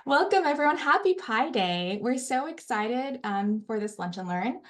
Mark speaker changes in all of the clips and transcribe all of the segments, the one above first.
Speaker 1: Welcome, everyone. Happy Pi Day. We're so excited for this Lunch and Learn.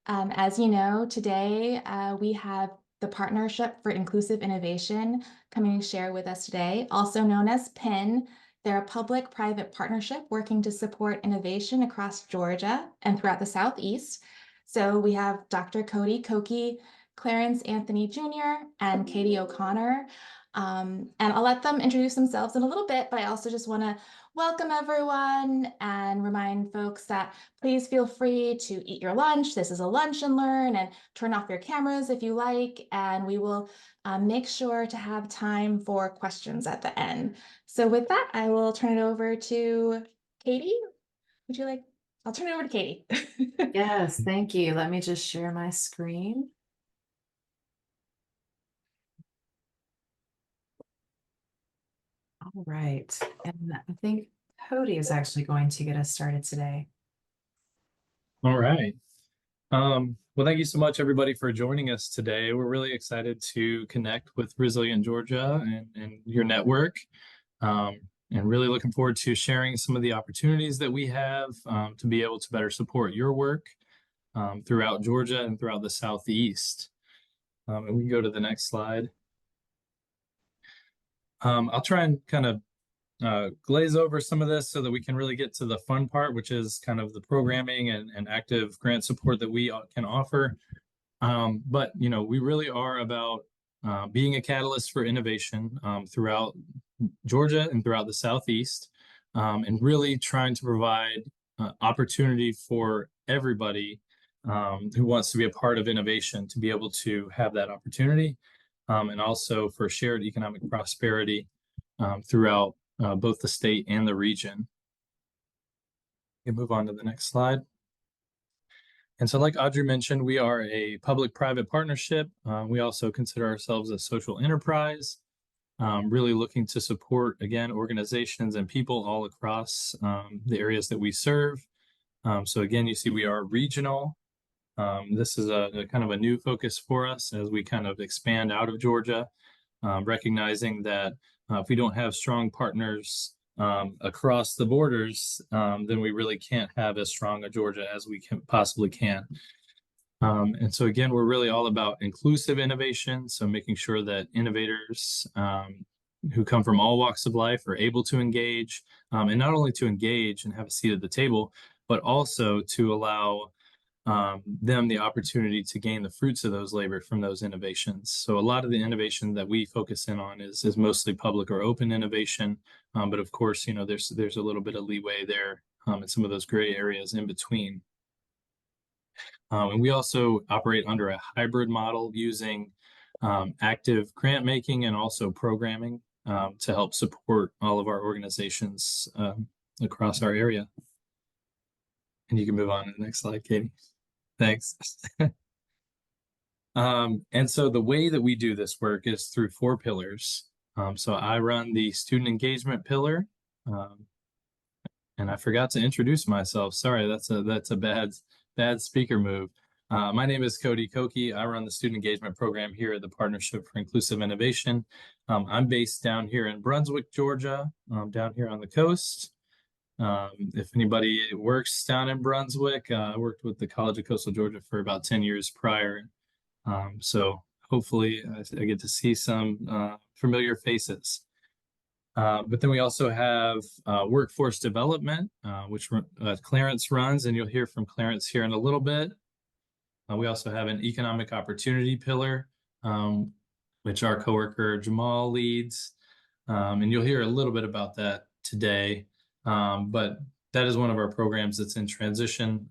Speaker 1: As you know, today we have the Partnership for Inclusive Innovation coming to share with us today, also known as PIN. They're a public-private partnership working to support innovation across Georgia and throughout the Southeast. So we have Dr. Cody Koki, Clarence Anthony Jr., and Katie O'Connor. And I'll let them introduce themselves in a little bit, but I also just want to welcome everyone and remind folks that please feel free to eat your lunch. This is a lunch and learn, and turn off your cameras if you like, and we will make sure to have time for questions at the end. So with that, I will turn it over to Katie. Would you like? I'll turn it over to Katie.
Speaker 2: Yes, thank you. Let me just share my screen. All right. And I think Cody is actually going to get us started today.
Speaker 3: All right. Well, thank you so much, everybody, for joining us today. We're really excited to connect with Resilient Georgia and your network, and really looking forward to sharing some of the opportunities that we have to be able to better support your work throughout Georgia and throughout the Southeast. And we can go to the next slide. I'll try and kind of glaze over some of this so that we can really get to the fun part, which is kind of the programming and active grant support that we can offer. But, we really are about being a catalyst for innovation throughout Georgia and throughout the Southeast, and really trying to provide opportunity for everybody who wants to be a part of innovation to be able to have that opportunity, and also for shared economic prosperity throughout both the state and the region. You can move on to the next slide. And so like Audrey mentioned, we are a public-private partnership. We also consider ourselves a social enterprise, really looking to support, again, organizations and people all across the areas that we serve. So again, you see we are regional. This is a kind of a new focus for us as we kind of expand out of Georgia, recognizing that if we don't have strong partners across the borders, then we really can't have as strong a Georgia as we possibly can. And so again, we're really all about inclusive innovation. So making sure that innovators who come from all walks of life are able to engage, and not only to engage and have a seat at the table, but also to allow them the opportunity to gain the fruits of those labor from those innovations. So a lot of the innovation that we focus in on is mostly public or open innovation. But of course, there's a little bit of leeway there in some of those gray areas in between. And we also operate under a hybrid model using active grant making and also programming to help support all of our organizations across our area. And you can move on to the next slide, Katie. Thanks. And so the way that we do this work is through 4 pillars. So I run the student engagement pillar, and I forgot to introduce myself. Sorry, that's a bad speaker move. My name is Cody Koki. I run the student engagement program here at the Partnership for Inclusive Innovation. I'm based down here in Brunswick, Georgia, down here on the coast. If anybody works down in Brunswick, I worked with the College of Coastal Georgia for about 10 years prior. So hopefully I get to see some familiar faces. But then we also have workforce development, which Clarence runs, and you'll hear from Clarence here in a little bit. We also have an economic opportunity pillar, which our coworker Jamal leads. And you'll hear a little bit about that today. But that is one of our programs that's in transition,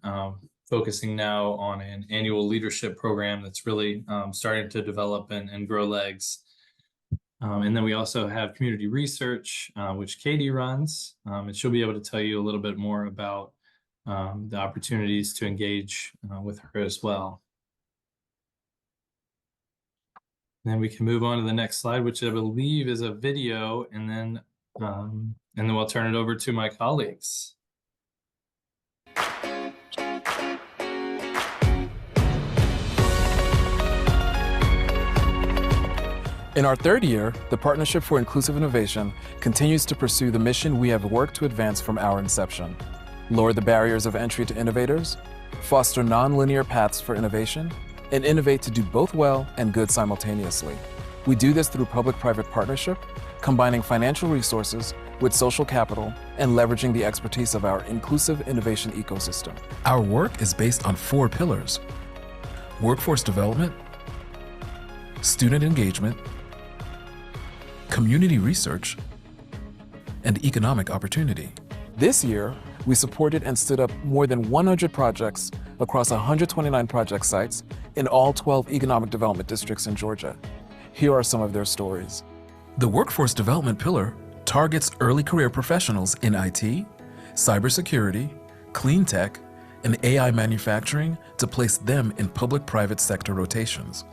Speaker 3: focusing now on an annual leadership program that's really starting to develop and grow legs. And then we also have community research, which Katie runs, and she'll be able to tell you a little bit more about the opportunities to engage with her as well. And then we can move on to the next slide, which I believe is a video, and then we'll turn it over to my colleagues.
Speaker 4: In our third year, the Partnership for Inclusive Innovation continues to pursue the mission we have worked to advance from our inception: lower the barriers of entry to innovators, foster nonlinear paths for innovation, and innovate to do both well and good simultaneously. We do this through public-private partnership, combining financial resources with social capital and leveraging the expertise of our inclusive innovation ecosystem. Our work is based on 4 pillars: workforce development, student engagement, community research, and economic opportunity. This year, we supported and stood up more than 100 projects across 129 project sites in all 12 economic development districts in Georgia. Here are some of their stories. The workforce development pillar targets early career professionals in IT, cybersecurity, clean tech, and AI manufacturing to place them in public-private sector rotations.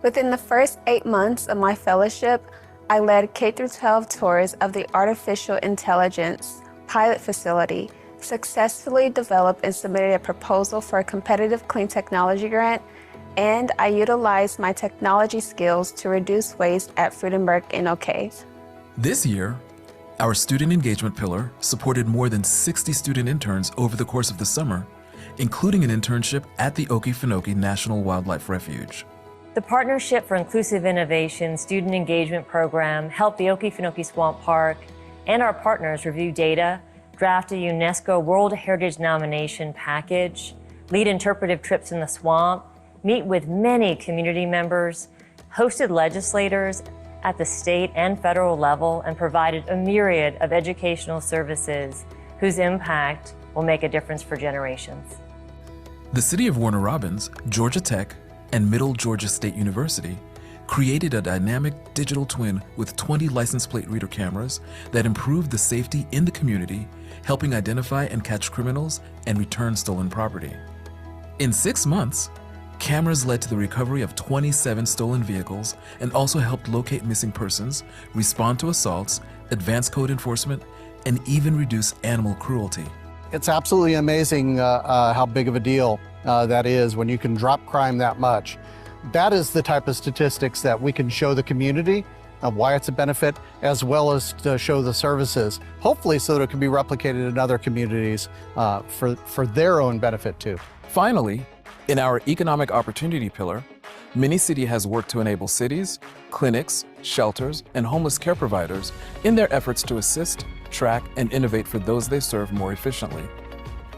Speaker 5: Within the first 8 months of my fellowship, I led K-12 tours of the Artificial Intelligence pilot facility, successfully developed and submitted a proposal for a competitive clean technology grant, and I utilized my technology skills to reduce waste at Frudenberg NOK.
Speaker 4: This year, our student engagement pillar supported more than 60 student interns over the course of the summer, including an internship at the Okefenokee National Wildlife Refuge.
Speaker 6: The Partnership for Inclusive Innovation Student Engagement Program helped the Okefenokee Swamp Park and our partners review data, draft a UNESCO World Heritage Nomination package, lead interpretive trips in the swamp, meet with many community members, hosted legislators at the state and federal level, and provided a myriad of educational services whose impact will make a difference for generations.
Speaker 4: The City of Warner Robins, Georgia Tech, and Middle Georgia State University created a dynamic digital twin with 20 license plate reader cameras that improved the safety in the community, helping identify and catch criminals and return stolen property. In 6 months, cameras led to the recovery of 27 stolen vehicles and also helped locate missing persons, respond to assaults, advance code enforcement, and even reduce animal cruelty.
Speaker 7: It's absolutely amazing how big of a deal that is when you can drop crime that much. That is the type of statistics that we can show the community of why it's a benefit, as well as to show the services, hopefully so that it can be replicated in other communities for their own benefit too.
Speaker 4: Finally, in our economic opportunity pillar, Mini-City has worked to enable cities, clinics, shelters, and homeless care providers in their efforts to assist, track, and innovate for those they serve more efficiently.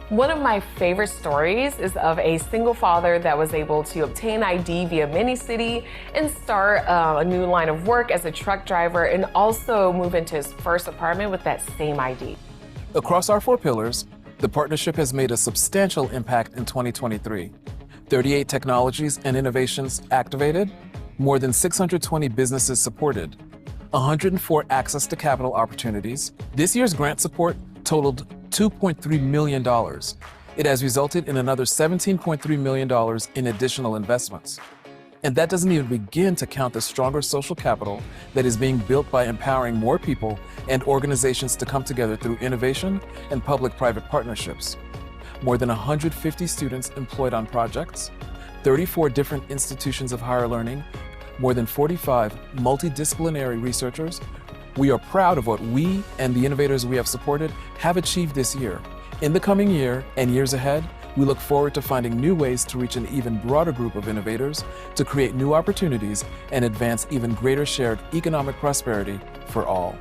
Speaker 8: One of my favorite stories is of a single father that was able to obtain ID via Mini-City and start a new line of work as a truck driver, and also move into his first apartment with that same ID.
Speaker 4: Across our 4 pillars, the partnership has made a substantial impact in 2023. 38 technologies and innovations activated, more than 620 businesses supported, 104 access to capital opportunities. This year's grant support totaled $2.3 million. It has resulted in another $17.3 million in additional investments. And that doesn't even begin to count the stronger social capital that is being built by empowering more people and organizations to come together through innovation and public-private partnerships. More than 150 students employed on projects, 34 different institutions of higher learning, more than 45 multidisciplinary researchers. We are proud of what we and the innovators we have supported have achieved this year. In the coming year and years ahead, we look forward to finding new ways to reach an even broader group of innovators, to create new opportunities and advance even greater shared economic prosperity for all.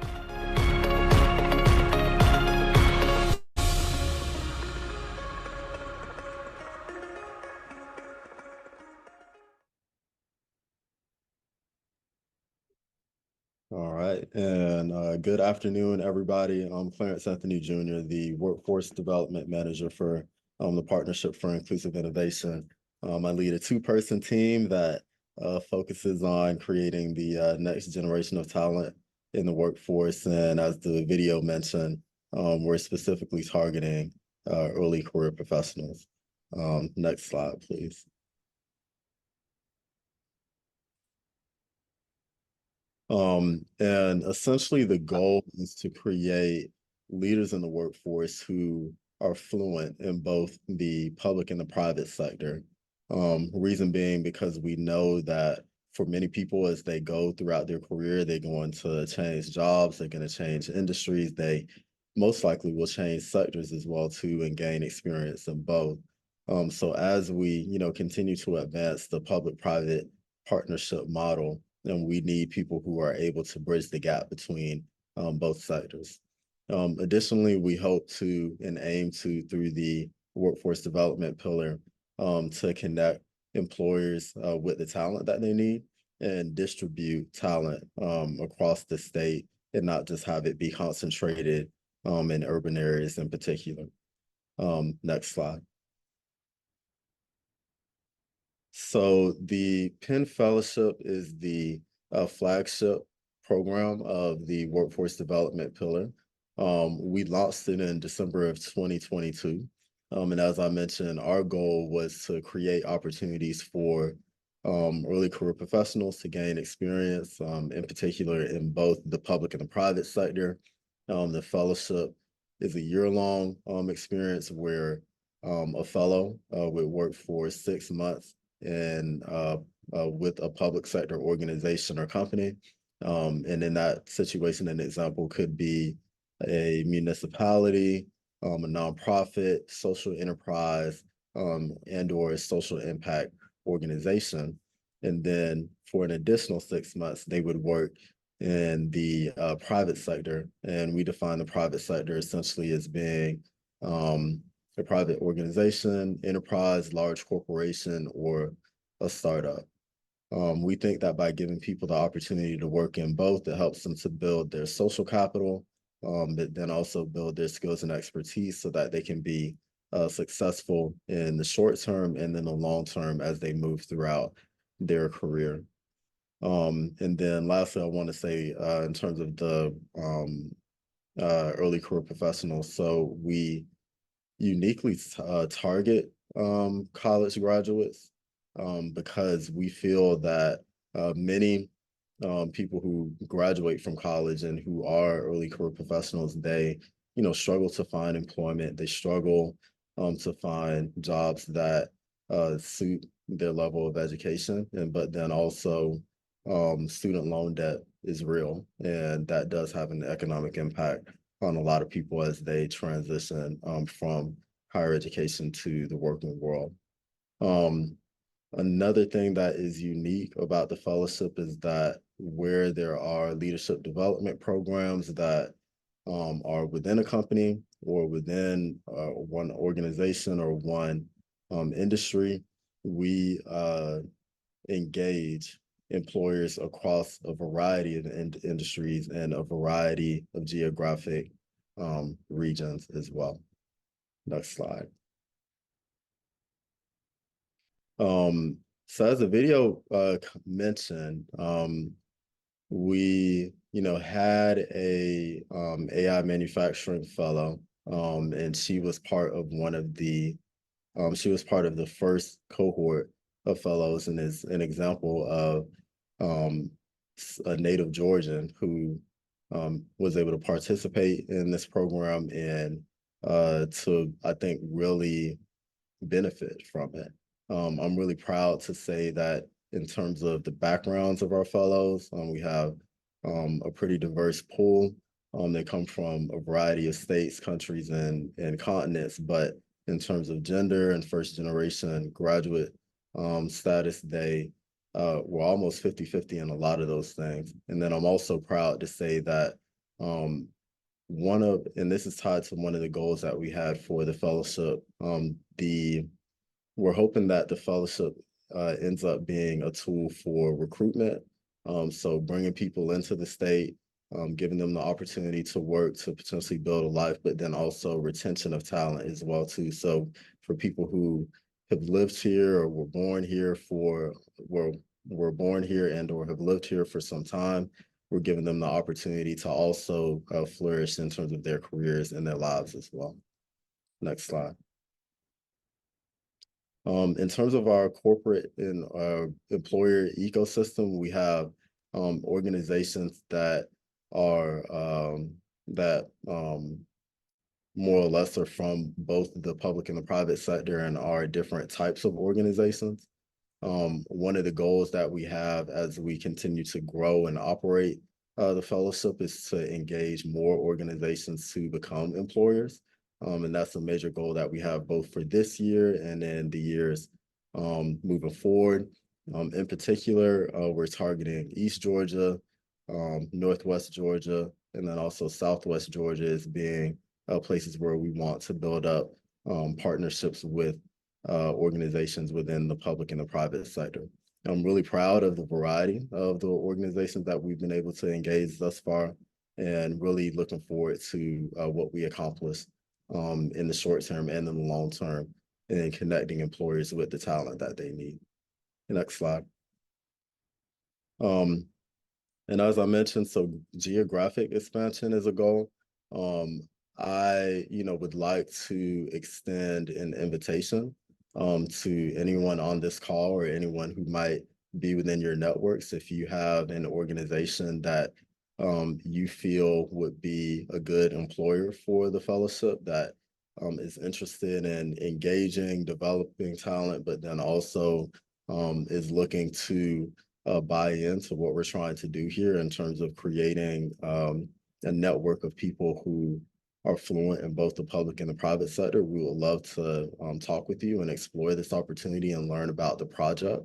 Speaker 9: All right, and good afternoon, everybody. I'm Clarence Anthony Jr., the Workforce Development Manager for the Partnership for Inclusive Innovation. I lead a 2-person team that focuses on creating the next generation of talent in the workforce. And as the video mentioned, we're specifically targeting early career professionals. Next slide, please. And essentially the goal is to create leaders in the workforce who are fluent in both the public and the private sector. Reason being because we know that for many people, as they go throughout their career, they're going to change jobs, they're going to change industries, they most likely will change sectors as well too and gain experience in both. So as we, continue to advance the public-private partnership model, then we need people who are able to bridge the gap between both sectors. Additionally, we hope to and aim to, through the workforce development pillar, to connect employers with the talent that they need and distribute talent across the state and not just have it be concentrated in urban areas in particular. Next slide. So the Penn Fellowship is the flagship program of the workforce development pillar. We launched it in December of 2022. And as I mentioned, our goal was to create opportunities for early career professionals to gain experience, in particular in both the public and the private sector. The fellowship is a year-long experience where a fellow would work for 6 months and with a public sector organization or company. And in that situation, an example could be a municipality, a nonprofit, social enterprise, and or a social impact organization. And then for an additional 6 months, they would work in the private sector. And we define the private sector essentially as being a private organization, enterprise, large corporation, or a startup. We think that by giving people the opportunity to work in both, it helps them to build their social capital, but then also build their skills and expertise so that they can be successful in the short term and then the long term as they move throughout their career. And then lastly, I want to say in terms of the early career professionals, so we uniquely target college graduates because we feel that many people who graduate from college and who are early career professionals, they struggle to find employment. They struggle to find jobs that suit their level of education, but then also student loan debt is real, and that does have an economic impact on a lot of people as they transition from higher education to the working world. Another thing that is unique about the fellowship is that where there are leadership development programs that are within a company or within one organization or one industry, we engage employers across a variety of industries and a variety of geographic regions as well. Next slide. So as the video mentioned, we had a AI manufacturing fellow, and she was part of the first cohort of fellows, and is an example of a native Georgian who was able to participate in this program and to, I think, really benefit from it. I'm really proud to say that in terms of the backgrounds of our fellows, we have a pretty diverse pool. They come from a variety of states, countries, and continents, but in terms of gender and first generation graduate status, they were almost 50-50 in a lot of those things. And then I'm also proud to say that and this is tied to one of the goals that we had for the fellowship, we're hoping that the fellowship ends up being a tool for recruitment. So bringing people into the state, giving them the opportunity to work to potentially build a life, but then also retention of talent as well too. So for people who have lived here or were born here and or have lived here for some time, we're giving them the opportunity to also flourish in terms of their careers and their lives as well. Next slide. In terms of our corporate and employer ecosystem, we have organizations that are more or less are from both the public and the private sector and are different types of organizations. One of the goals that we have as we continue to grow and operate the fellowship is to engage more organizations to become employers. And that's a major goal that we have both for this year and in the years moving forward. In particular, we're targeting East Georgia, Northwest Georgia, and then also Southwest Georgia as being places where we want to build up partnerships with organizations within the public and the private sector. I'm really proud of the variety of the organizations that we've been able to engage thus far, and really looking forward to what we accomplish in the short term and in the long term in connecting employers with the talent that they need. Next slide. And as I mentioned, so geographic expansion is a goal. I, would like to extend an invitation to anyone on this call or anyone who might be within your networks. If you have an organization that you feel would be a good employer for the fellowship, that is interested in engaging, developing talent, but then also is looking to buy into what we're trying to do here in terms of creating a network of people who are fluent in both the public and the private sector, we would love to talk with you and explore this opportunity and learn about the project.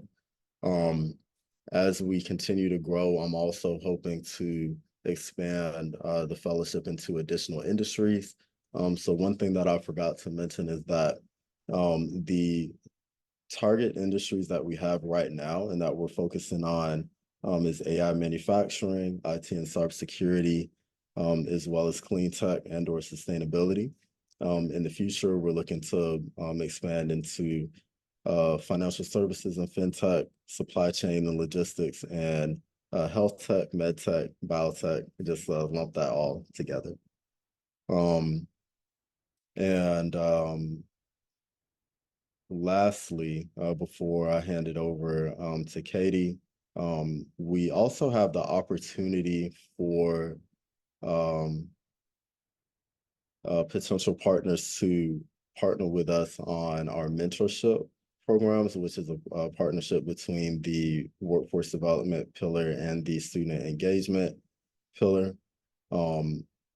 Speaker 9: As we continue to grow, I'm also hoping to expand the fellowship into additional industries. So one thing that I forgot to mention is that the target industries that we have right now and that we're focusing on is AI manufacturing, IT and cybersecurity, as well as clean tech and or sustainability. In the future, we're looking to expand into financial services and fintech, supply chain and logistics, and health tech, med tech, biotech, just lump that all together. Lastly, before I hand it over to Katie, we also have the opportunity for potential partners to partner with us on our mentorship programs, which is a partnership between the workforce development pillar and the student engagement pillar.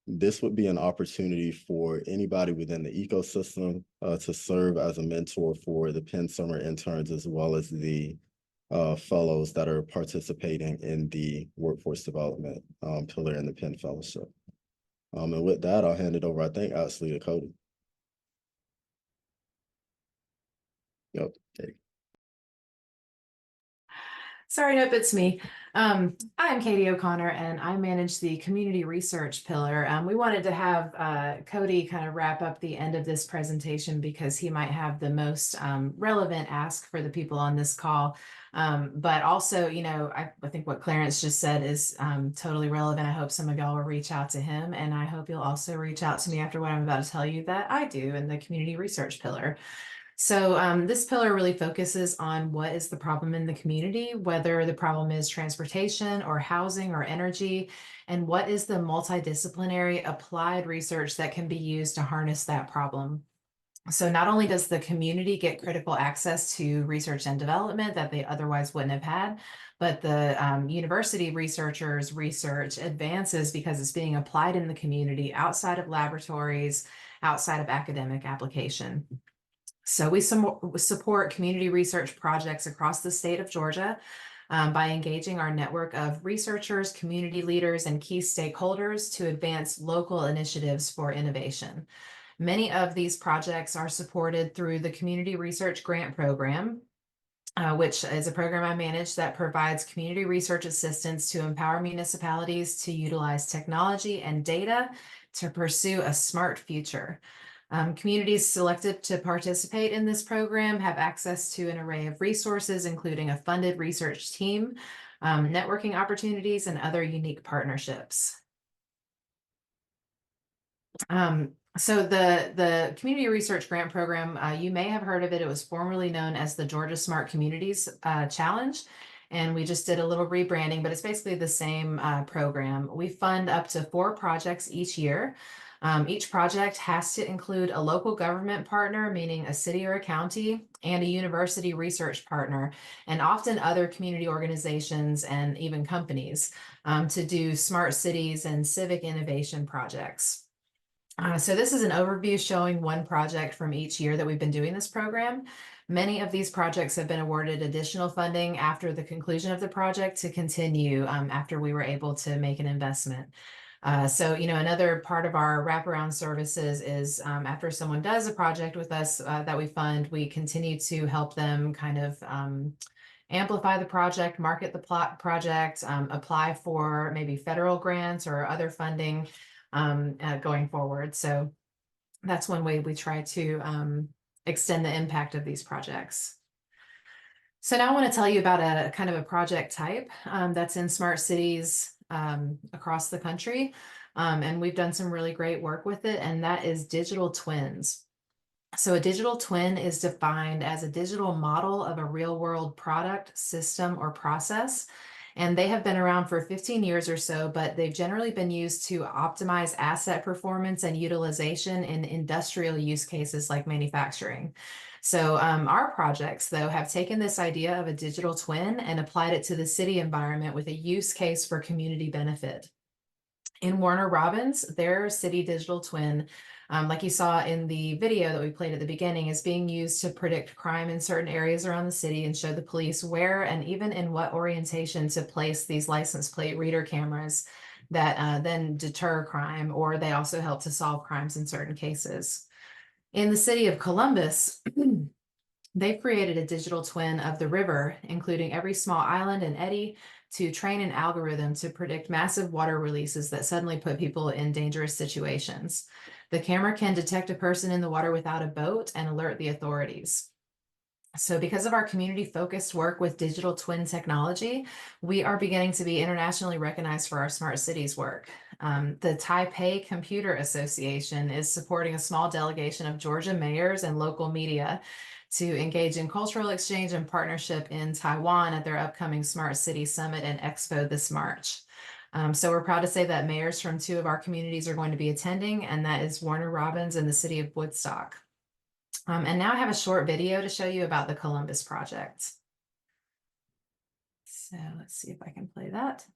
Speaker 9: This would be an opportunity for anybody within the ecosystem to serve as a mentor for the Penn Summer interns, as well as the fellows that are participating in the workforce development pillar in the Penn Fellowship. And with that, I'll hand it over, I think, actually to Cody. Yep, Katie.
Speaker 2: Sorry, nope, it's me. I'm Katie O'Connor, and I manage the community research pillar. We wanted to have Cody kind of wrap up the end of this presentation because he might have the most relevant ask for the people on this call. But also, I think what Clarence just said is totally relevant. I hope some of y'all will reach out to him, and I hope you'll also reach out to me after what I'm about to tell you that I do in the community research pillar. So this pillar really focuses on what is the problem in the community, whether the problem is transportation or housing or energy, and what is the multidisciplinary applied research that can be used to harness that problem. So not only does the community get critical access to research and development that they otherwise wouldn't have had, but the university researchers' research advances because it's being applied in the community outside of laboratories, outside of academic application. So we support community research projects across the state of Georgia by engaging our network of researchers, community leaders, and key stakeholders to advance local initiatives for innovation. Many of these projects are supported through the Community Research Grant Program, which is a program I manage that provides community research assistance to empower municipalities to utilize technology and data to pursue a smart future. Communities selected to participate in this program have access to an array of resources, including a funded research team, networking opportunities, and other unique partnerships. So the Community Research Grant Program, you may have heard of it. It was formerly known as the Georgia Smart Communities Challenge. And we just did a little rebranding, but it's basically the same program. We fund up to 4 projects each year. Each project has to include a local government partner, meaning a city or a county, and a university research partner, and often other community organizations and even companies to do smart cities and civic innovation projects. So this is an overview showing one project from each year that we've been doing this program. Many of these projects have been awarded additional funding after the conclusion of the project to continue after we were able to make an investment. So, another part of our wraparound services is after someone does a project with us that we fund, we continue to help them kind of amplify the project, market the project, apply for maybe federal grants or other funding going forward. So that's one way we try to extend the impact of these projects. So now I want to tell you about a kind of a project type that's in smart cities across the country. And we've done some really great work with it, and that is digital twins. So a digital twin is defined as a digital model of a real world product, system, or process. And they have been around for 15 years or so, but they've generally been used to optimize asset performance and utilization in industrial use cases like manufacturing. So our projects, though, have taken this idea of a digital twin and applied it to the city environment with a use case for community benefit. In Warner Robins, their city digital twin, like you saw in the video that we played at the beginning, is being used to predict crime in certain areas around the city and show the police where and even in what orientation to place these license plate reader cameras that then deter crime, or they also help to solve crimes in certain cases. In the city of Columbus, they've created a digital twin of the river, including every small island and eddy, to train an algorithm to predict massive water releases that suddenly put people in dangerous situations. The camera can detect a person in the water without a boat and alert the authorities. So because of our community-focused work with digital twin technology, we are beginning to be internationally recognized for our smart cities work. The Taipei Computer Association is supporting a small delegation of Georgia mayors and local media to engage in cultural exchange and partnership in Taiwan at their upcoming Smart City Summit and Expo this March. So we're proud to say that mayors from 2 of our communities are going to be attending, and that is Warner Robins and the city of Woodstock. And now I have a short video to show you about the Columbus project. So let's see if I can play that.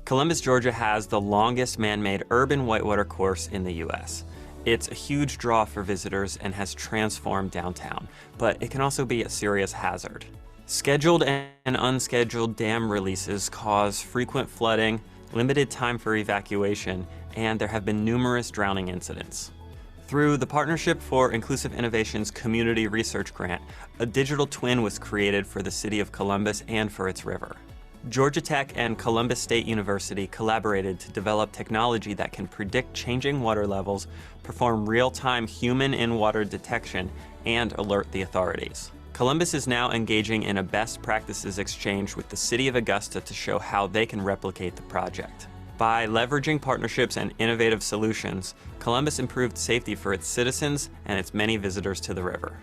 Speaker 10: Columbus, Georgia has the longest man-made urban whitewater course in the U.S. It's a huge draw for visitors and has transformed downtown, but it can also be a serious hazard. Scheduled and unscheduled dam releases cause frequent flooding, limited time for evacuation, and there have been numerous drowning incidents. Through the Partnership for Inclusive Innovation's Community Research Grant, a digital twin was created for the city of Columbus and for its river. Georgia Tech and Columbus State University collaborated to develop technology that can predict changing water levels, perform real-time human in-water detection, and alert the authorities. Columbus is now engaging in a best practices exchange with the City of Augusta to show how they can replicate the project. By leveraging partnerships and innovative solutions, Columbus improved safety for its citizens and its many visitors to the river.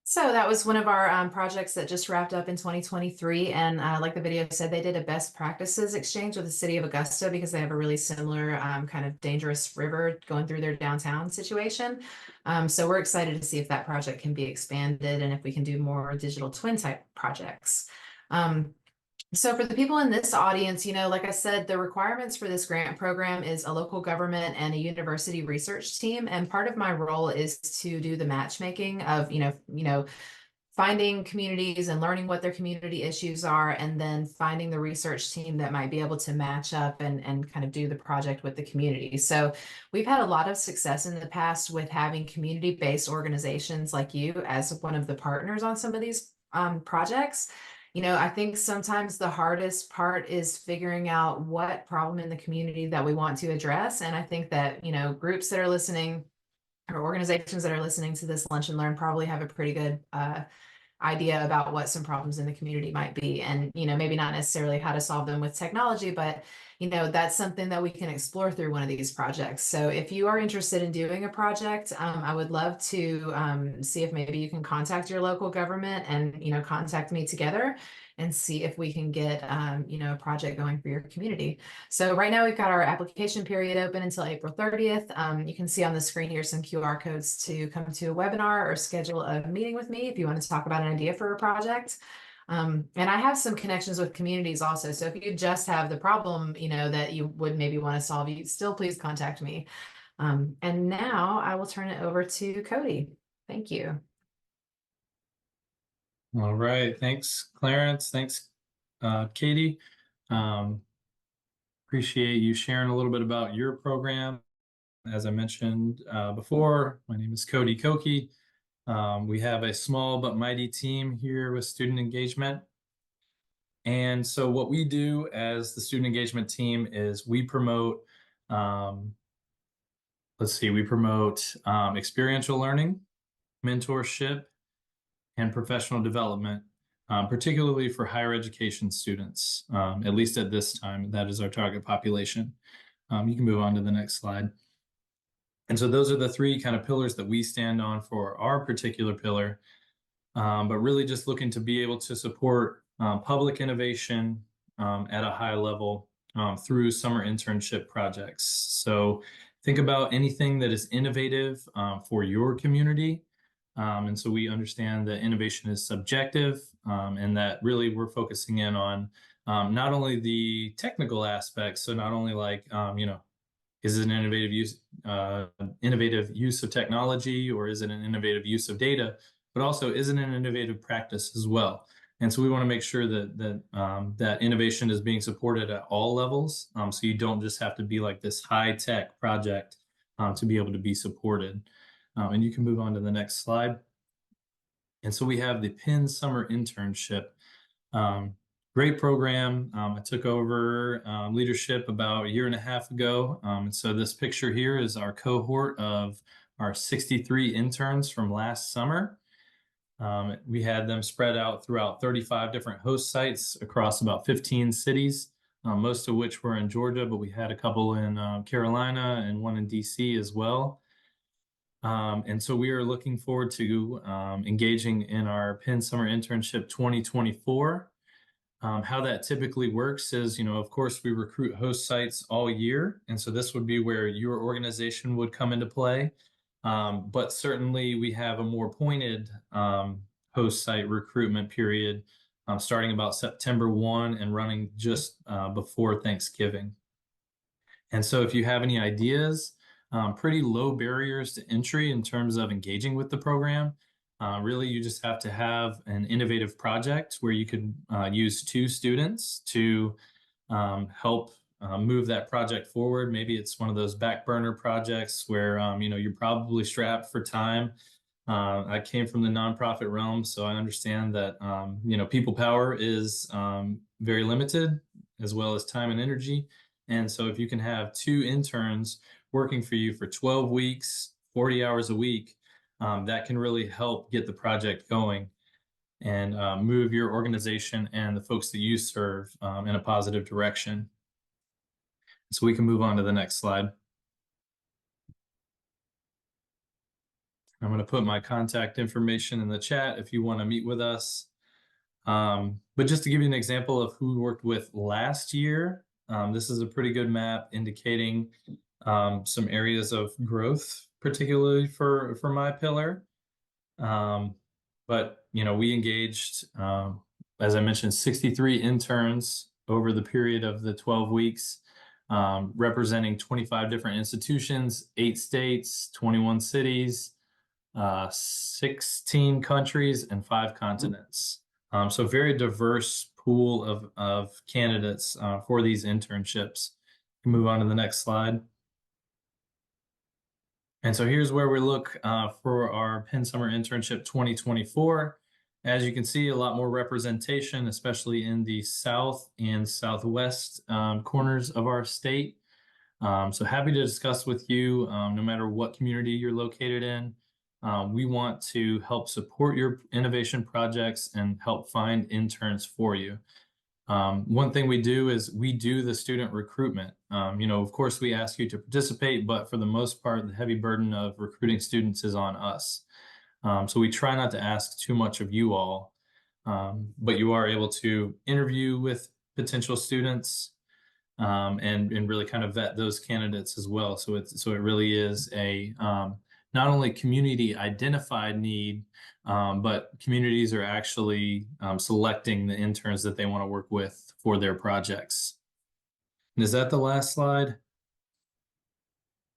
Speaker 2: So that was one of our projects that just wrapped up in 2023. And like the video said, they did a best practices exchange with the city of Augusta because they have a really similar kind of dangerous river going through their downtown situation. So we're excited to see if that project can be expanded and if we can do more digital twin type projects. So for the people in this audience, like I said, the requirements for this grant program is a local government and a university research team. And part of my role is to do the matchmaking of, finding communities and learning what their community issues are, and then finding the research team that might be able to match up and kind of do the project with the community. So we've had a lot of success in the past with having community-based organizations like you as one of the partners on some of these projects. I think sometimes the hardest part is figuring out what problem in the community that we want to address. And I think that, groups that are listening or organizations that are listening to this Lunch and Learn probably have a pretty good idea about what some problems in the community might be. And, maybe not necessarily how to solve them with technology, but, that's something that we can explore through one of these projects. So if you are interested in doing a project, I would love to see if maybe you can contact your local government and, contact me together. and see if we can get, a project going for your community. So right now we've got our application period open until April 30th. You can see on the screen here some QR codes to come to a webinar or schedule a meeting with me if you want to talk about an idea for a project. And I have some connections with communities also. So if you just have the problem, that you would maybe want to solve, you still please contact me. And now I will turn it over to Cody. Thank you.
Speaker 3: All right. Thanks, Clarence. Thanks, Katie. Appreciate you sharing a little bit about your program. As I mentioned before, my name is Cody Koki. We have a small but mighty team here with student engagement. And so what we do as the student engagement team is we promote, experiential learning, mentorship, and professional development, particularly for higher education students, at least at this time. That is our target population. You can move on to the next slide. And so those are the three kind of pillars that we stand on for our particular pillar, but really just looking to be able to support public innovation at a high level through summer internship projects. So think about anything that is innovative for your community. And so we understand that innovation is subjective, and that really we're focusing in on not only the technical aspects, so not only like, is it an innovative use of technology, or is it an innovative use of data, but also is it an innovative practice as well? And so we want to make sure that that innovation is being supported at all levels. So you don't just have to be like this high tech project to be able to be supported. And you can move on to the next slide. And so we have the Penn Summer Internship. Great program. I took over leadership about a year and a half ago. And so this picture here is our cohort of our 63 interns from last summer. We had them spread out throughout 35 different host sites across about 15 cities, most of which were in Georgia, but we had a couple in Carolina and one in DC as well. And so we are looking forward to engaging in our Penn Summer Internship 2024. How that typically works is, of course, we recruit host sites all year. And so this would be where your organization would come into play. But certainly we have a more pointed host site recruitment period starting about September 1 and running just before Thanksgiving. And so if you have any ideas, pretty low barriers to entry in terms of engaging with the program. Really, you just have to have an innovative project where you could use 2 students to help move that project forward. Maybe it's one of those back burner projects where you're probably strapped for time. I came from the nonprofit realm, so I understand that people power is very limited, as well as time and energy. And so if you can have 2 interns working for you for 12 weeks, 40 hours a week, that can really help get the project going and move your organization and the folks that you serve in a positive direction. So we can move on to the next slide. I'm going to put my contact information in the chat if you want to meet with us. But just to give you an example of who we worked with last year, this is a pretty good map indicating some areas of growth, particularly for my pillar. But we engaged, as I mentioned, 63 interns over the period of the 12 weeks, representing 25 different institutions, 8 states, 21 cities, 16 countries, and 5 continents. So very diverse pool of candidates for these internships. Move on to the next slide. And so here's where we look for our Penn Summer Internship 2024. As you can see, a lot more representation, especially in the south and southwest corners of our state. So happy to discuss with you, no matter what community you're located in. We want to help support your innovation projects and help find interns for you. One thing we do is we do the student recruitment. Of course, we ask you to participate, but for the most part, the heavy burden of recruiting students is on us. So we try not to ask too much of you all. But you are able to interview with potential students and really kind of vet those candidates as well. So it really is a not only community identified need, but communities are actually selecting the interns that they want to work with for their projects. And is that the last slide?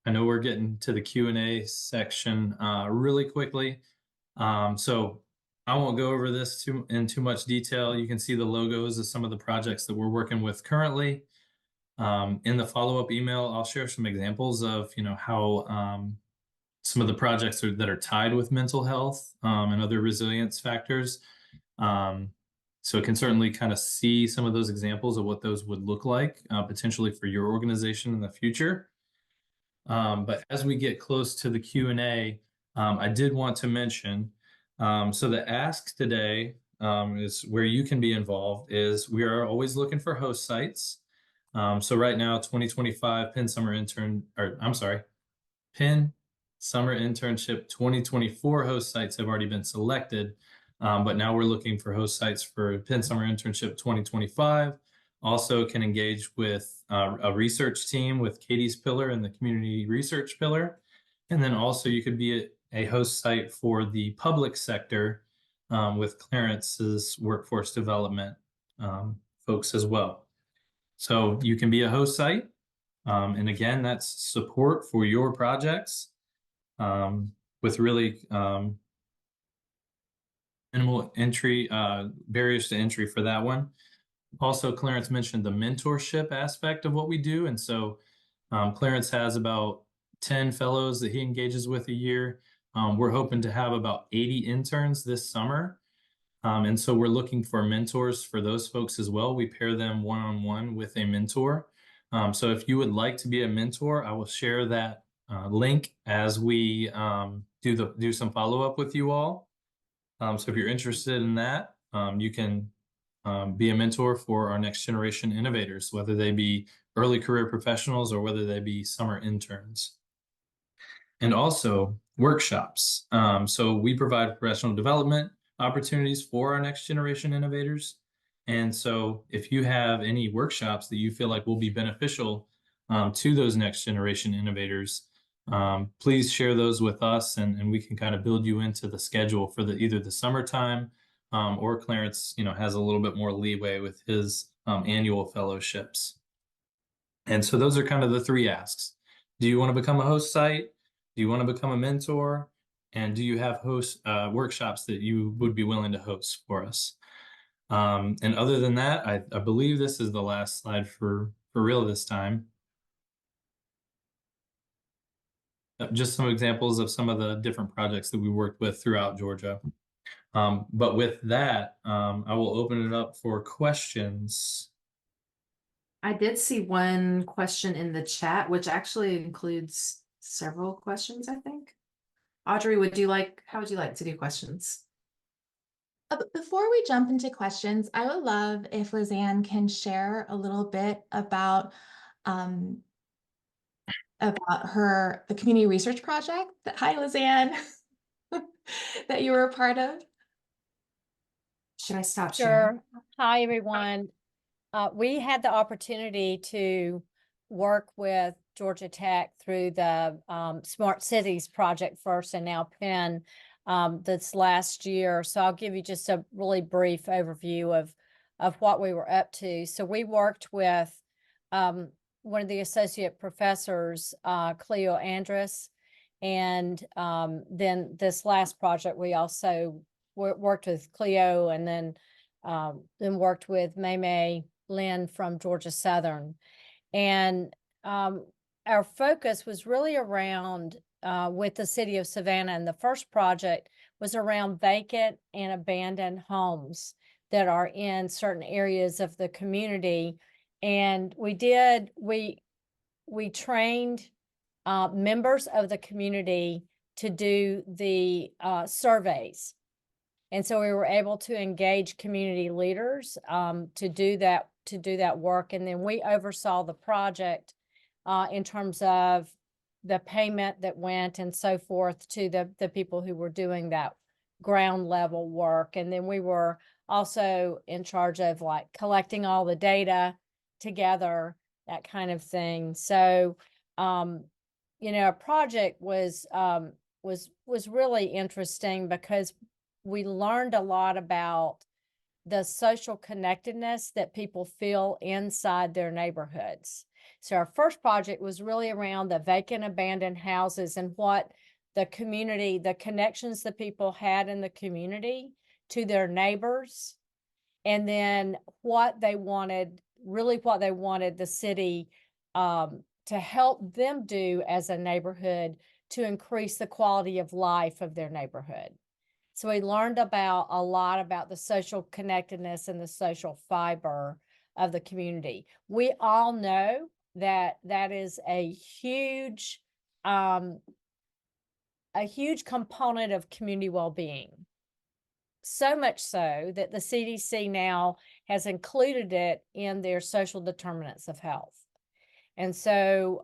Speaker 3: I know we're getting to the Q&A section really quickly. So I won't go over this in too much detail. You can see the logos of some of the projects that we're working with currently. In the follow-up email, I'll share some examples of, how some of the projects that are tied with mental health and other resilience factors. So it can certainly kind of see some of those examples of what those would look like potentially for your organization in the future. But as we get close to the Q&A, I did want to mention, so the ask today is where you can be involved is we are always looking for host sites. So right now, 2025 Penn Summer Internship 2024 host sites have already been selected. But now we're looking for host sites for Penn Summer Internship 2025. Also can engage with a research team with Katie's pillar and the community research pillar. And then also you could be a host site for the public sector with Clarence's workforce development folks as well. So you can be a host site. And again, that's support for your projects with really minimal entry, barriers to entry for that one. Also, Clarence mentioned the mentorship aspect of what we do. And so Clarence has about 10 fellows that he engages with a year. We're hoping to have about 80 interns this summer. And so we're looking for mentors for those folks as well. We pair them one-on-one with a mentor. So if you would like to be a mentor, I will share that link as we do some follow-up with you all. So if you're interested in that, you can be a mentor for our next generation innovators, whether they be early career professionals or whether they be summer interns. And also workshops. So we provide professional development opportunities for our next generation innovators. And so if you have any workshops that you feel like will be beneficial to those next generation innovators, please share those with us and we can kind of build you into the schedule for either the summertime or Clarence, has a little bit more leeway with his annual fellowships. And so those are kind of the three asks. Do you want to become a host site? Do you want to become a mentor? And do you have host workshops that you would be willing to host for us? And other than that, I believe this is the last slide for real this time. Just some examples of some of the different projects that we worked with throughout Georgia. But with that, I will open it up for questions.
Speaker 2: I did see one question in the chat, which actually includes several questions, I think. Audrey, how would you like to do questions?
Speaker 1: Before we jump into questions, I would love if Lizanne can share a little bit about the community research project hi Lizanne, that you were a part of.
Speaker 2: Should I stop sharing?
Speaker 11: Sure. Hi, everyone. We had the opportunity to work with Georgia Tech through the Smart Cities project first and now Penn this last year. So I'll give you just a really brief overview of what we were up to. So we worked with one of the associate professors, Cleo Andrus, and then this last project we also worked with Cleo and then worked with May Lynn from Georgia Southern. And our focus was really around with the city of Savannah, and the first project was around vacant and abandoned homes that are in certain areas of the community. And we trained members of the community to do the surveys. And so we were able to engage community leaders to do that work. And then we oversaw the project in terms of the payment that went and so forth to the people who were doing that ground level work. And then we were also in charge of like collecting all the data together, that kind of thing. So, you know, our project was really interesting because we learned a lot about the social connectedness that people feel inside their neighborhoods. So our first project was really around the vacant abandoned houses and what the community, the connections that people had in the community to their neighbors, and then what they wanted, really what they wanted the city to help them do as a neighborhood to increase the quality of life of their neighborhood. So we learned a lot about the social connectedness and the social fiber of the community. We all know that that is a huge component of community well-being. So much so that the CDC now has included it in their social determinants of health. And so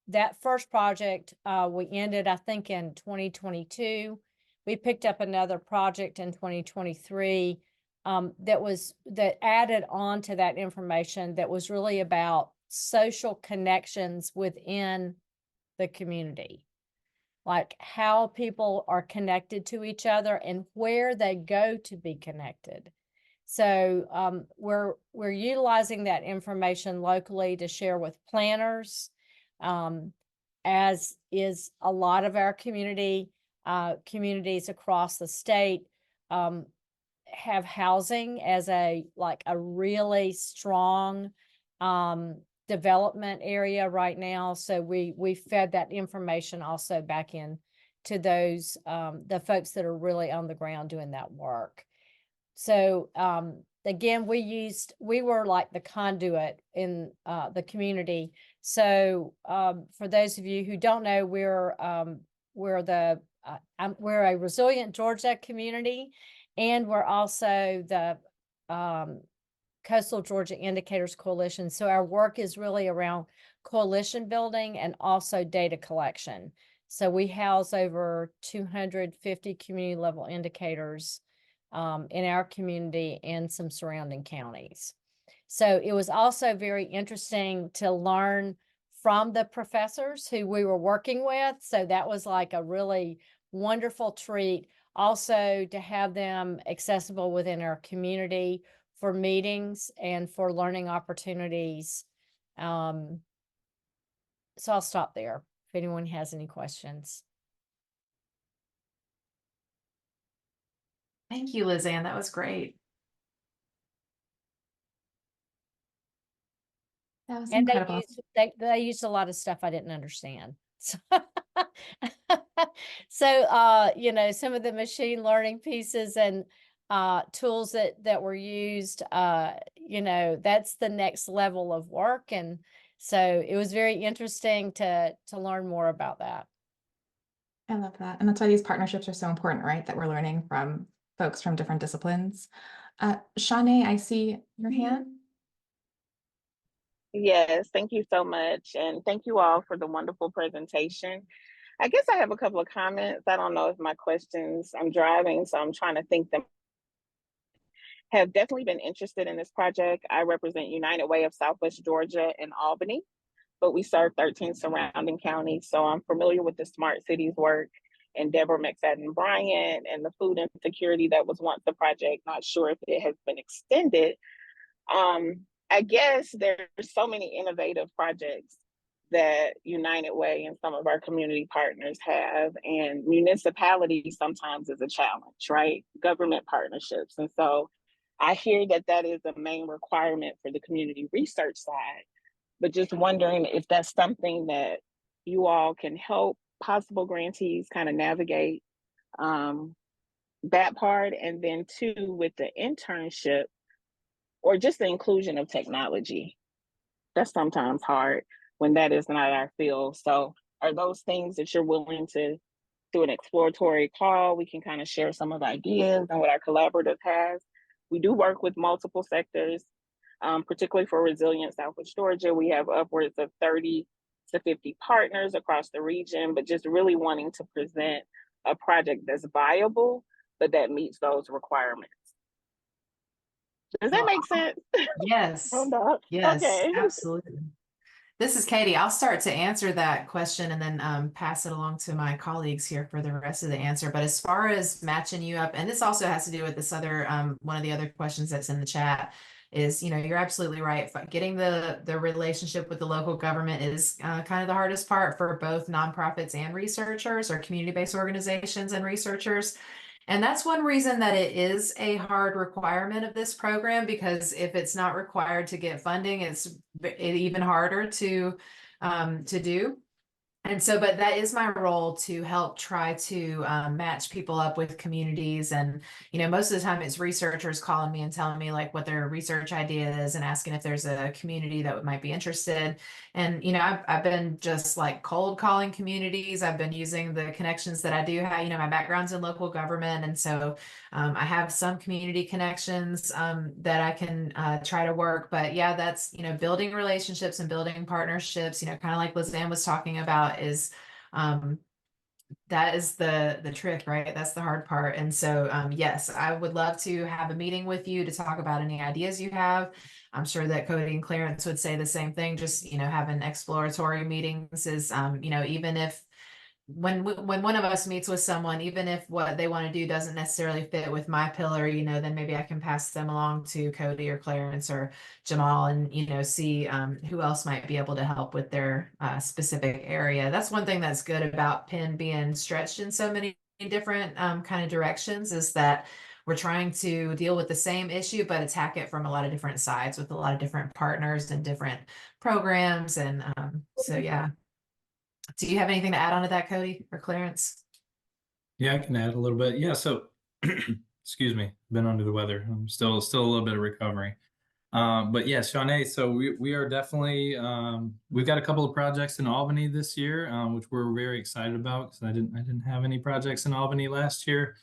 Speaker 11: that first project, we ended, I think, in 2022. We picked up another project in 2023 that added on to that information that was really about social connections within the community, like how people are connected to each other and where they go to be connected. So we're utilizing that information locally to share with planners, as is a lot of our communities across the state have housing as a really strong development area right now. So we fed that information also back in to those the folks that are really on the ground doing that work. So again, we were like the conduit in the community. So for those of you who don't know, we're a Resilient Georgia community, and we're also the Coastal Georgia Indicators Coalition. So our work is really around coalition building and also data collection. So we house over 250 community level indicators in our community and some surrounding counties. So it was also very interesting to learn from the professors who we were working with. So that was like a really wonderful treat. Also to have them accessible within our community for meetings and for learning opportunities. So I'll stop there if anyone has any questions.
Speaker 2: Thank you, Lizanne. That was great.
Speaker 1: That was
Speaker 11: And
Speaker 1: incredible.
Speaker 11: they used a lot of stuff I didn't understand. So, you know, some of the machine learning pieces and tools that were used, you know, that's the next level of work. And so it was very interesting to learn more about that.
Speaker 1: I love that. And that's why these partnerships are so important, right? That we're learning from folks from different disciplines. Shanae, I see your hand.
Speaker 12: Yes, thank you so much. And thank you all for the wonderful presentation. I guess I have a couple of comments. I don't know if my questions, I'm driving, so I'm trying to think them. Have definitely been interested in this project. I represent United Way of Southwest Georgia in Albany, but we serve 13 surrounding counties. So I'm familiar with the Smart Cities work and Deborah McFadden Bryant and the food insecurity that was once the project. Not sure if it has been extended. I guess there's so many innovative projects that United Way and some of our community partners have, and municipality sometimes is a challenge, right? Government partnerships. And so I hear that is a main requirement for the community research side, but just wondering if that's something that you all can help possible grantees kind of navigate that part. And then two, with the internship or just the inclusion of technology, that's sometimes hard when that is not our field. So are those things that you're willing to do an exploratory call? We can kind of share some of the ideas and what our collaborative has. We do work with multiple sectors, particularly for Resilient Southwest Georgia. We have upwards of 30 to 50 partners across the region, but just really wanting to present a project that's viable, but that meets those requirements. Does that make sense?
Speaker 2: Yes.
Speaker 12: Oh, no.
Speaker 2: Yes,
Speaker 12: Okay.
Speaker 2: absolutely. This is Katie. I'll start to answer that question and then pass it along to my colleagues here for the rest of the answer. But as far as matching you up, and this also has to do with this other one of the other questions that's in the chat is, you know, you're absolutely right. Getting the relationship with the local government is kind of the hardest part for both nonprofits and researchers, or community-based organizations and researchers. And that's one reason that it is a hard requirement of this program, because if it's not required to get funding, it's even harder to do. And so, but that is my role, to help try to match people up with communities. And, you know, most of the time it's researchers calling me and telling me like what their research idea is and asking if there's a community that might be interested. And, you know, I've been just like cold calling communities. I've been using the connections that I do have. You know, my background's in local government. And so I have some community connections that I can try to work. But yeah, that's, you know, building relationships and building partnerships, you know, kind of like Lizanne was talking about, is that is the trick, right? That's the hard part. And so yes, I would love to have a meeting with you to talk about any ideas you have. I'm sure that Cody and Clarence would say the same thing. Just, you know, having exploratory meetings is you know, even if when one of us meets with someone, even if what they want to do doesn't necessarily fit with my pillar, you know, then maybe I can pass them along to Cody or Clarence or Jamal, and, you know, see who else might be able to help with their specific area. That's one thing that's good about Penn being stretched in so many different kind of directions, is that we're trying to deal with the same issue, but attack it from a lot of different sides with a lot of different partners and different programs. And so, yeah. Do you have anything to add on to that, Cody or Clarence?
Speaker 3: Yeah, I can add a little bit. Yeah, so excuse me, been under the weather. I'm still a little bit of recovery. But yeah, Shawnee, so we are definitely we've got a couple of projects in Albany this year, which we're very excited about, because I didn't have any projects in Albany last year.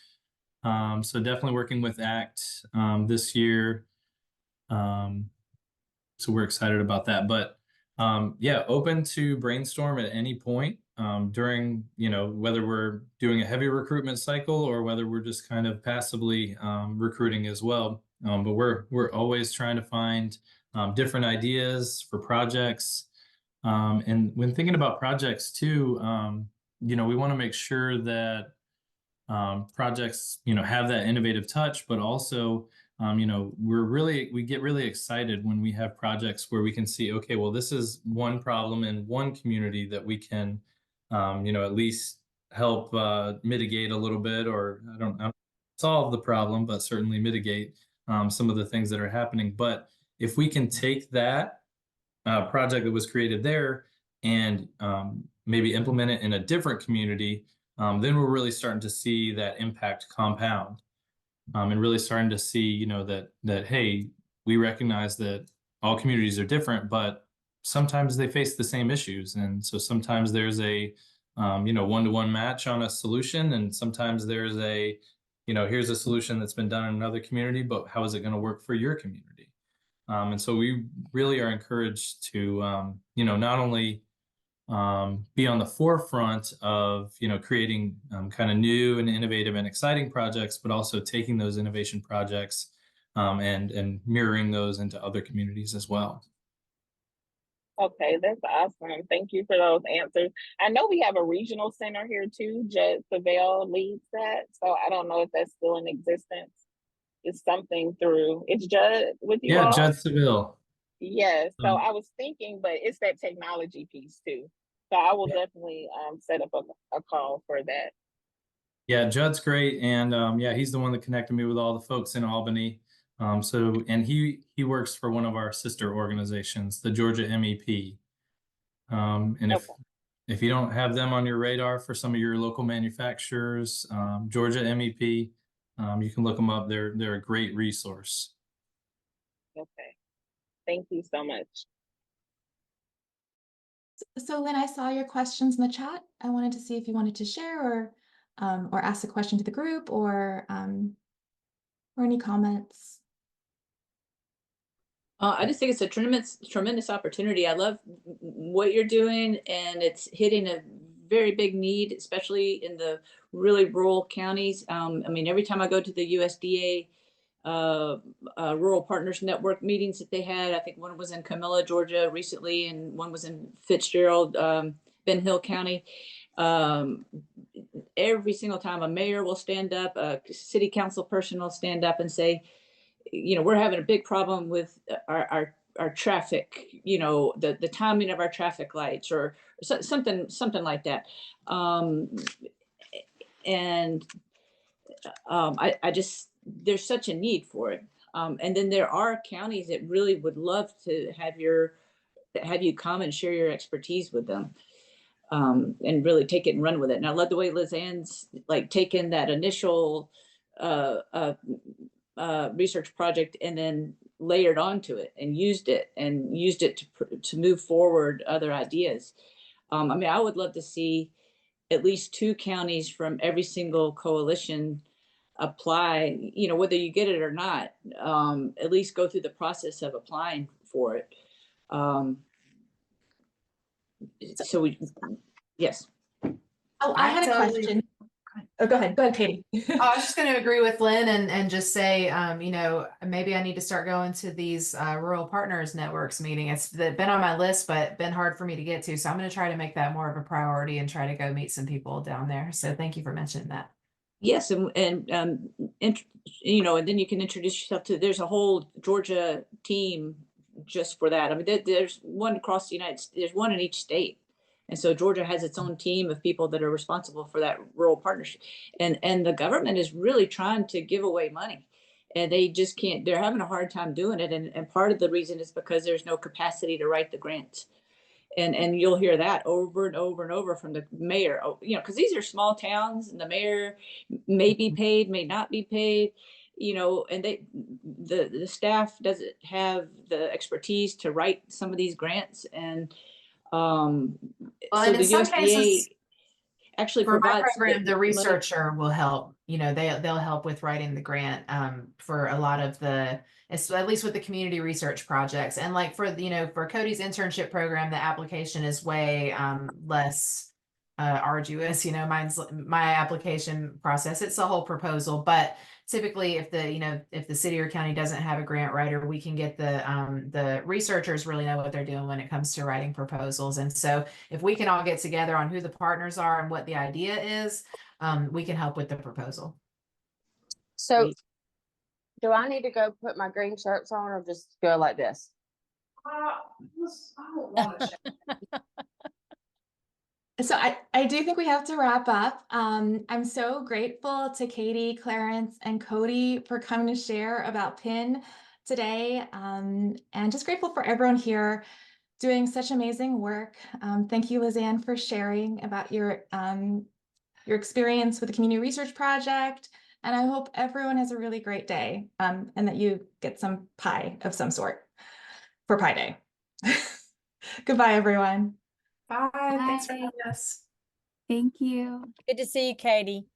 Speaker 3: So definitely working with ACT this year. So we're excited about that. But yeah, open to brainstorm at any point during, you know, whether we're doing a heavy recruitment cycle or whether we're just kind of passively recruiting as well. But we're always trying to find different ideas for projects. And when thinking about projects too, you know, we want to make sure that projects, you know, have that innovative touch, but also you know, we get really excited when we have projects where we can see, okay, well, this is one problem in one community that we can, you know, at least help mitigate a little bit, or I don't solve the problem, but certainly mitigate some of the things that are happening. But if we can take that project that was created there and maybe implement it in a different community, then we're really starting to see that impact compound. And really starting to see, you know, that hey, we recognize that all communities are different, but sometimes they face the same issues, and so sometimes there's a you know, one-to-one match on a solution, and sometimes there's a, you know, here's a solution that's been done in another community, but how is it going to work for your community? And so we really are encouraged to you know, not only be on the forefront of, you know, creating kind of new and innovative and exciting projects, but also taking those innovation projects and mirroring those into other communities as well.
Speaker 12: Okay, that's awesome. Thank you for those answers. I know we have a regional center here too. Judd Savelle leads that. So I don't know if that's still in existence. It's something through, it's Judd with you all?
Speaker 3: Yeah, Judd Savelle.
Speaker 12: Yes. So I was thinking, but it's that technology piece too. So I will definitely set up a call for that.
Speaker 3: Yeah, Judd's great. And yeah, he's the one that connected me with all the folks in Albany. And he works for one of our sister organizations, the Georgia MEP. And if you don't have them on your radar for some of your local manufacturers, Georgia MEP, you can look them up. They're a great resource.
Speaker 12: Okay. Thank you so much.
Speaker 1: So Lynn, I saw your questions in the chat. I wanted to see if you wanted to share or ask a question to the group, or any comments.
Speaker 13: I just think it's a tremendous opportunity. I love what you're doing, and it's hitting a very big need, especially in the really rural counties. I mean, every time I go to the USDA rural partners network meetings that they had. I think one was in Camilla, Georgia recently, and one was in Fitzgerald, Ben Hill County. Every single time a mayor will stand up, a city council person will stand up and say, you know, we're having a big problem with our traffic, you know, the timing of our traffic lights, or something like that. I just, there's such a need for it. And then there are counties that really would love to have you come and share your expertise with them, and really take it and run with it. And I love the way Liz Ann's like taken that initial research project and then layered onto it and used it to move forward other ideas. I mean, I would love to see at least 2 counties from every single coalition apply, you know, whether you get it or not, at least go through the process of applying for it. Yes.
Speaker 1: Oh, I had a question. Oh, go ahead, Katie.
Speaker 2: I was just going to agree with Lynn and just say, you know, maybe I need to start going to these rural partners networks meeting. It's been on my list, but been hard for me to get to. So I'm going to try to make that more of a priority and try to go meet some people down there. So thank you for mentioning that.
Speaker 13: Yes, and you know, and then you can introduce yourself to. There's a whole Georgia team just for that. I mean, there's one across the United States. There's one in each state. And so Georgia has its own team of people that are responsible for that rural partnership. And the government is really trying to give away money. And they just can't, they're having a hard time doing it. And part of the reason is because there's no capacity to write the grants. And you'll hear that over and over and over from the mayor, you know, because these are small towns and the mayor may be paid, may not be paid, you know, and the staff doesn't have the expertise to write some of these grants. And
Speaker 2: well,
Speaker 13: so
Speaker 2: and
Speaker 13: the
Speaker 2: in some
Speaker 13: USDA
Speaker 2: cases,
Speaker 13: actually
Speaker 2: for my
Speaker 13: provides
Speaker 2: program, the
Speaker 13: money.
Speaker 2: researcher will help. You know, they'll help with writing the grant for a lot of the, at least with the community research projects. And like for, you know, for Cody's internship program, the application is way less arduous. You know, my application process, it's a whole proposal, but typically if the city or county doesn't have a grant writer, we can get the researchers really know what they're doing when it comes to writing proposals. And so if we can all get together on who the partners are and what the idea is, we can help with the proposal.
Speaker 14: So do I need to go put my green shirts on or just go like this?
Speaker 1: So I do think we have to wrap up. I'm so grateful to Katie, Clarence, and Cody for coming to share about PIN today, and just grateful for everyone here doing such amazing work. Thank you, Liz Ann, for sharing about your experience with the Community Research Project, and I hope everyone has a really great day, and that you get some pie of some sort for Pi Day. Goodbye, everyone.
Speaker 2: Bye. Thanks for having us.
Speaker 15: Thank you.
Speaker 11: Good to see you, Katie.